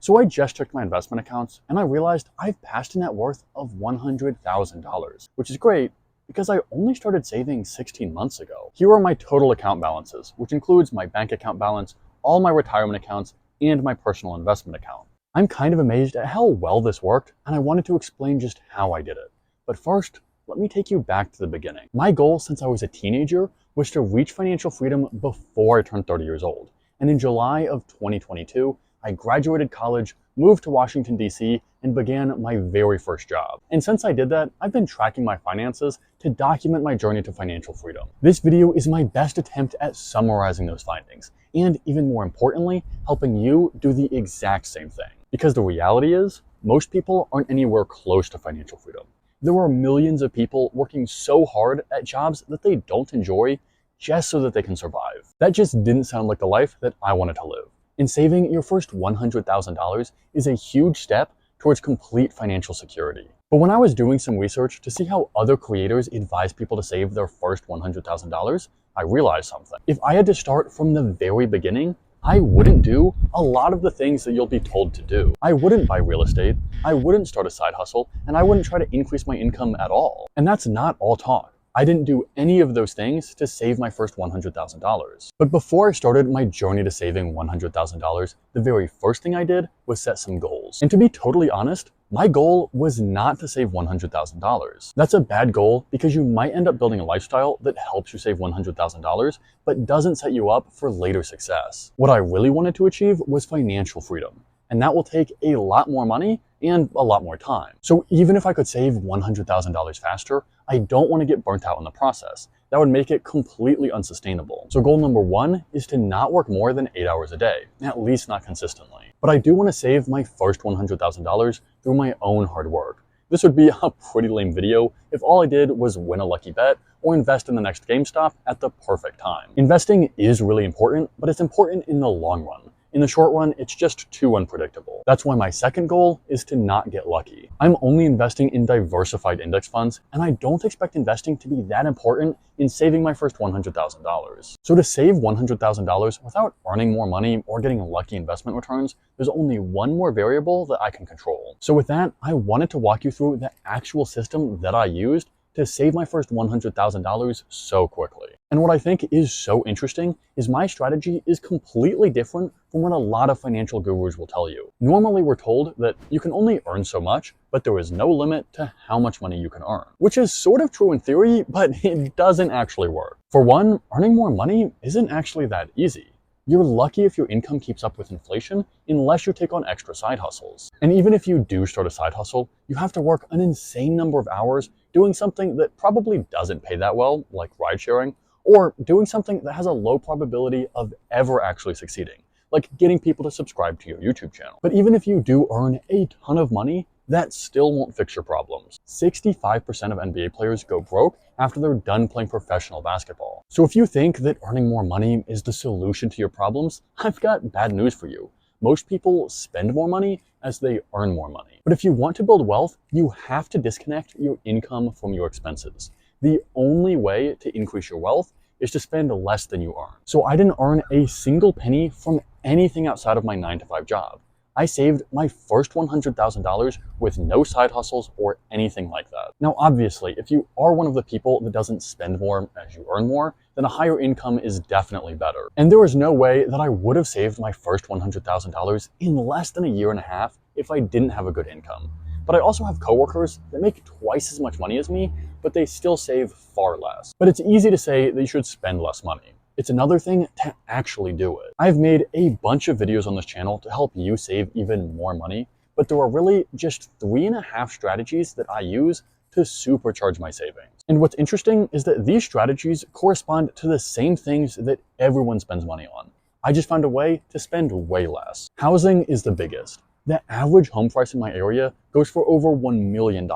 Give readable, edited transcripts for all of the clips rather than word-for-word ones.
So I just checked my investment accounts and I realized I've passed a net worth of $100,000, which is great because I only started saving 16 months ago. Here are my total account balances, which includes my bank account balance, all my retirement accounts, and my personal investment account. I'm kind of amazed at how well this worked, and I wanted to explain just how I did it. But first, let me take you back to the beginning. My goal since I was a teenager was to reach financial freedom before I turned 30 years old. And in July of 2022, I graduated college, moved to Washington, D.C., and began my very first job. And since I did that, I've been tracking my finances to document my journey to financial freedom. This video is my best attempt at summarizing those findings, and even more importantly, helping you do the exact same thing. Because the reality is, most people aren't anywhere close to financial freedom. There are millions of people working so hard at jobs that they don't enjoy just so that they can survive. That just didn't sound like the life that I wanted to live. And saving your first $100,000 is a huge step towards complete financial security. But when I was doing some research to see how other creators advise people to save their first $100,000, I realized something. If I had to start from the very beginning, I wouldn't do a lot of the things that you'll be told to do. I wouldn't buy real estate, I wouldn't start a side hustle, and I wouldn't try to increase my income at all. And that's not all talk. I didn't do any of those things to save my first $100,000. But before I started my journey to saving $100,000, the very first thing I did was set some goals. And to be totally honest, my goal was not to save $100,000. That's a bad goal because you might end up building a lifestyle that helps you save $100,000, but doesn't set you up for later success. What I really wanted to achieve was financial freedom. And that will take a lot more money and a lot more time. So even if I could save $100,000 faster, I don't want to get burnt out in the process. That would make it completely unsustainable. So goal number one is to not work more than 8 hours a day, at least not consistently. But I do want to save my first $100,000 through my own hard work. This would be a pretty lame video if all I did was win a lucky bet or invest in the next GameStop at the perfect time. Investing is really important, but it's important in the long run. In the short run, it's just too unpredictable. That's why my second goal is to not get lucky. I'm only investing in diversified index funds, and I don't expect investing to be that important in saving my first $100,000. So to save $100,000 without earning more money or getting lucky investment returns, there's only one more variable that I can control. So with that, I wanted to walk you through the actual system that I used to save my first $100,000 so quickly. And what I think is so interesting is my strategy is completely different from what a lot of financial gurus will tell you. Normally we're told that you can only earn so much, but there is no limit to how much money you can earn, which is sort of true in theory, but it doesn't actually work. For one, earning more money isn't actually that easy. You're lucky if your income keeps up with inflation unless you take on extra side hustles. And even if you do start a side hustle, you have to work an insane number of hours doing something that probably doesn't pay that well, like ride sharing, or doing something that has a low probability of ever actually succeeding, like getting people to subscribe to your YouTube channel. But even if you do earn a ton of money, that still won't fix your problems. 65% of NBA players go broke after they're done playing professional basketball. So if you think that earning more money is the solution to your problems, I've got bad news for you. Most people spend more money as they earn more money. But if you want to build wealth, you have to disconnect your income from your expenses. The only way to increase your wealth is to spend less than you earn. So I didn't earn a single penny from anything outside of my 9-to-5 job. I saved my first $100,000 with no side hustles or anything like that. Now, obviously, if you are one of the people that doesn't spend more as you earn more, then a higher income is definitely better. And there was no way that I would have saved my first $100,000 in less than a year and a half if I didn't have a good income. But I also have coworkers that make twice as much money as me, but they still save far less. But it's easy to say that you should spend less money. It's another thing to actually do it. I've made a bunch of videos on this channel to help you save even more money, but there are really just 3.5 strategies that I use to supercharge my savings. And what's interesting is that these strategies correspond to the same things that everyone spends money on. I just found a way to spend way less. Housing is the biggest. The average home price in my area goes for over $1 million,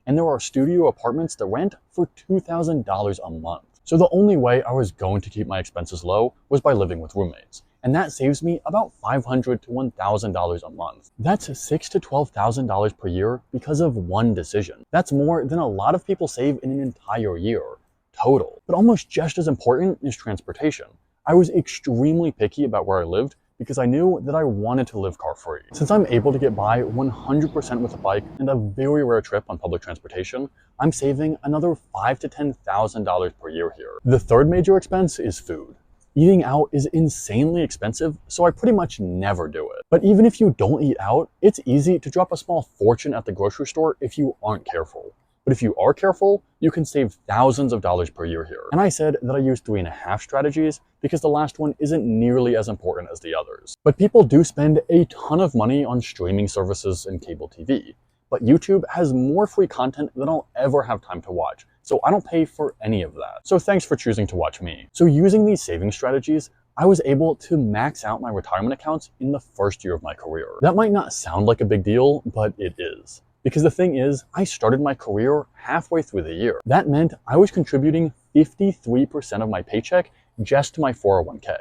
and there are studio apartments that rent for $2,000 a month. So the only way I was going to keep my expenses low was by living with roommates. And that saves me about $500 to $1,000 a month. That's $6,000 to $12,000 per year because of one decision. That's more than a lot of people save in an entire year, total. But almost just as important is transportation. I was extremely picky about where I lived because I knew that I wanted to live car-free. Since I'm able to get by 100% with a bike and a very rare trip on public transportation, I'm saving another $5,000 to $10,000 per year here. The third major expense is food. Eating out is insanely expensive, so I pretty much never do it. But even if you don't eat out, it's easy to drop a small fortune at the grocery store if you aren't careful. But if you are careful, you can save thousands of dollars per year here. And I said that I use 3.5 strategies because the last one isn't nearly as important as the others. But people do spend a ton of money on streaming services and cable TV. But YouTube has more free content than I'll ever have time to watch, so I don't pay for any of that. So thanks for choosing to watch me. So using these saving strategies, I was able to max out my retirement accounts in the first year of my career. That might not sound like a big deal, but it is. Because the thing is, I started my career halfway through the year. That meant I was contributing 53% of my paycheck just to my 401k.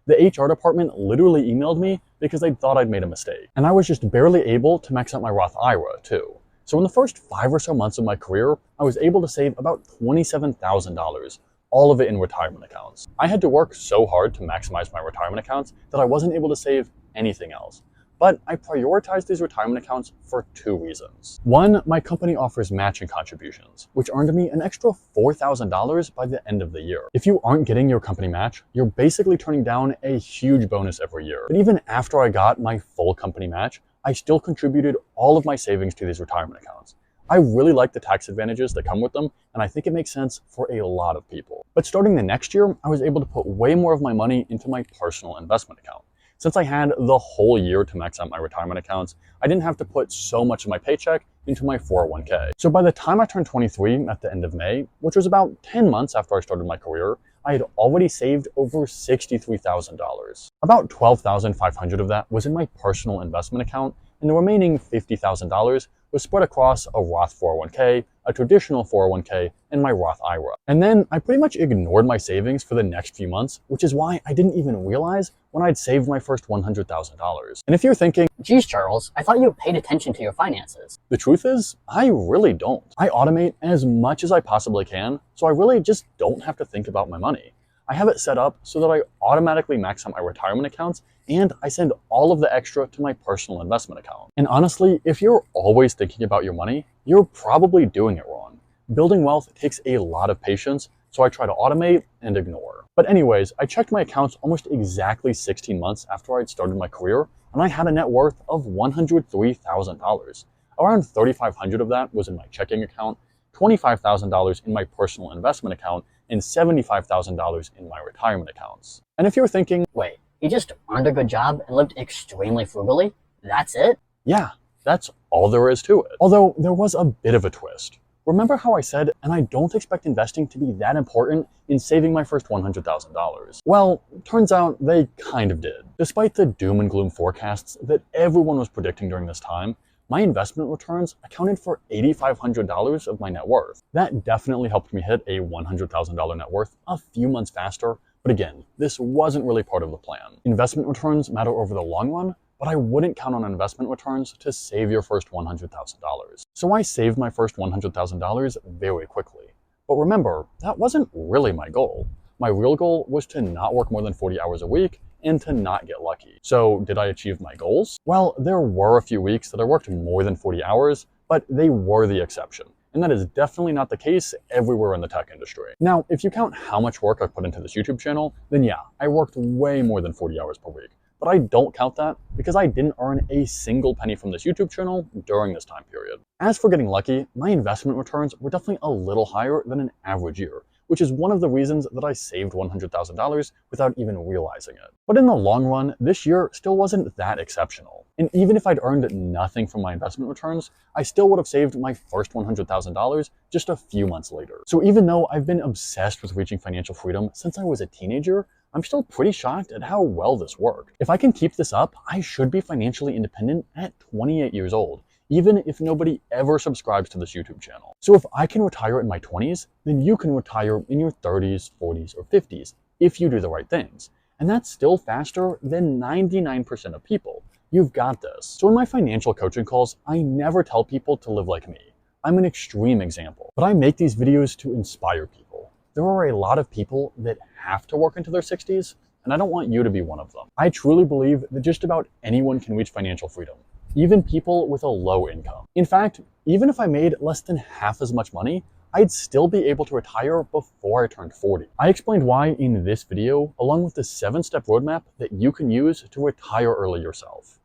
The HR department literally emailed me because they thought I'd made a mistake. And I was just barely able to max out my Roth IRA too. So in the first 5 or so months of my career, I was able to save about $27,000, all of it in retirement accounts. I had to work so hard to maximize my retirement accounts that I wasn't able to save anything else. But I prioritized these retirement accounts for 2 reasons. One, my company offers matching contributions, which earned me an extra $4,000 by the end of the year. If you aren't getting your company match, you're basically turning down a huge bonus every year. But even after I got my full company match, I still contributed all of my savings to these retirement accounts. I really like the tax advantages that come with them, and I think it makes sense for a lot of people. But starting the next year, I was able to put way more of my money into my personal investment account. Since I had the whole year to max out my retirement accounts, I didn't have to put so much of my paycheck into my 401k. So by the time I turned 23 at the end of May, which was about 10 months after I started my career, I had already saved over $63,000. About $12,500 of that was in my personal investment account, and the remaining $50,000 was spread across a Roth 401k, a traditional 401k, and my Roth IRA. And then I pretty much ignored my savings for the next few months, which is why I didn't even realize when I'd saved my first $100,000. And if you're thinking, geez, Charles, I thought you paid attention to your finances. The truth is, I really don't. I automate as much as I possibly can, so I really just don't have to think about my money. I have it set up so that I automatically max out my retirement accounts, and I send all of the extra to my personal investment account. And honestly, if you're always thinking about your money, you're probably doing it wrong. Building wealth takes a lot of patience, so I try to automate and ignore. But anyways, I checked my accounts almost exactly 16 months after I'd started my career, and I had a net worth of $103,000. Around $3,500 of that was in my checking account, $25,000 in my personal investment account, and $75,000 in my retirement accounts. And if you're thinking, wait, you just earned a good job and lived extremely frugally? That's it? Yeah, that's all there is to it. Although there was a bit of a twist. Remember how I said, and I don't expect investing to be that important in saving my first $100,000? Well, turns out they kind of did. Despite the doom and gloom forecasts that everyone was predicting during this time, my investment returns accounted for $8,500 of my net worth. That definitely helped me hit a $100,000 net worth a few months faster, but again, this wasn't really part of the plan. Investment returns matter over the long run, but I wouldn't count on investment returns to save your first $100,000. So I saved my first $100,000 very quickly. But remember, that wasn't really my goal. My real goal was to not work more than 40 hours a week and to not get lucky. So did I achieve my goals? Well, there were a few weeks that I worked more than 40 hours, but they were the exception. And that is definitely not the case everywhere in the tech industry. Now, if you count how much work I've put into this YouTube channel, then yeah, I worked way more than 40 hours per week. But I don't count that because I didn't earn a single penny from this YouTube channel during this time period. As for getting lucky, my investment returns were definitely a little higher than an average year, which is one of the reasons that I saved $100,000 without even realizing it. But in the long run, this year still wasn't that exceptional. And even if I'd earned nothing from my investment returns, I still would have saved my first $100,000 just a few months later. So even though I've been obsessed with reaching financial freedom since I was a teenager, I'm still pretty shocked at how well this worked. If I can keep this up, I should be financially independent at 28 years old, even if nobody ever subscribes to this YouTube channel. So if I can retire in my 20s, then you can retire in your 30s, 40s, or 50s if you do the right things. And that's still faster than 99% of people. You've got this. So in my financial coaching calls, I never tell people to live like me. I'm an extreme example, but I make these videos to inspire people. There are a lot of people that have to work into their 60s, and I don't want you to be one of them. I truly believe that just about anyone can reach financial freedom, even people with a low income. In fact, even if I made less than half as much money, I'd still be able to retire before I turned 40. I explained why in this video, along with the 7-step roadmap that you can use to retire early yourself.